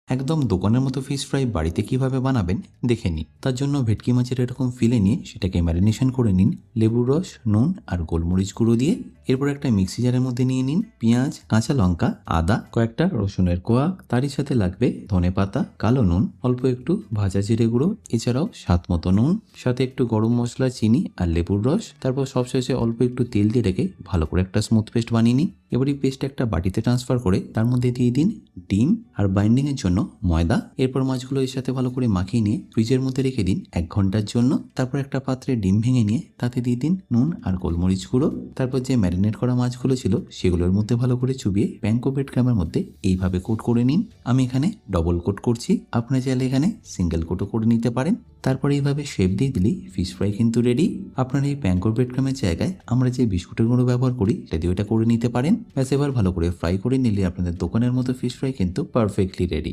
একদম দোকানের মতো ফিশ ফ্রাই বাড়িতে কিভাবে বানাবেন দেখে নিন। তার জন্য ভেটকি মাছের এরকম ফিলে নিয়ে সেটাকে ম্যারিনেশন করে নিন লেবুর রস, নুন আর গোলমরিচ গুঁড়ো দিয়ে। এরপর একটা মিক্সি জারের মধ্যে নিয়ে নিন পেঁয়াজ, কাঁচা লঙ্কা, আদা, কয়েকটা রসুনের কোয়া, তারই সাথে লাগবে ধনেপাতা, কালো নুন, অল্প একটু ভাজা জিরে গুঁড়ো, এছাড়াও স্বাদ মতো নুন, সাথে একটু গরম মশলা, চিনি আর লেবুর রস। তারপর সবশেষে অল্প একটু তেল দিয়ে রেখে ভালো করে একটা স্মুথ পেস্ট বানিয়ে নিন। এবার এই পেস্ট একটা বাটিতে ট্রান্সফার করে তার মধ্যে দিয়ে দিন ডিম আর বাইন্ডিং এর জন্য ময়দা। এরপর মাছগুলো এর সাথে ভালো করে মাখিয়ে নিয়ে ফ্রিজের মধ্যে রেখে দিন 1 ঘন্টার জন্য। তারপর একটা পাত্রে ডিম ভেঙে নিয়ে তাতে দিয়ে দিন নুন আর গোলমরিচ গুঁড়ো। তারপর যে ম্যারিনেট করা মাছগুলো ছিল সেগুলোর মধ্যে ভালো করে চুবিয়ে প্যানকো ব্রেড ক্রামের মধ্যে এইভাবে কোট করে নিন। আমি এখানে ডবল কোট করছি, আপনারা চাইলে এখানে সিঙ্গেল কোটও করে নিতে পারেন। তারপরে এইভাবে শেপ দিয়ে দিলেই ফিশ ফ্রাই কিন্তু রেডি। আপনারা এই প্যানকো ব্রেড ক্রামের জায়গায় আমরা যে বিস্কুটের গুঁড়ো ব্যবহার করি সেটা দিয়ে ওটা করে নিতে পারেন। ব্যাস এবার ভালো করে ফ্রাই করে নিলে আপনাদের দোকানের মতো ফিশ ফ্রাই কিন্তু পারফেক্টলি রেডি।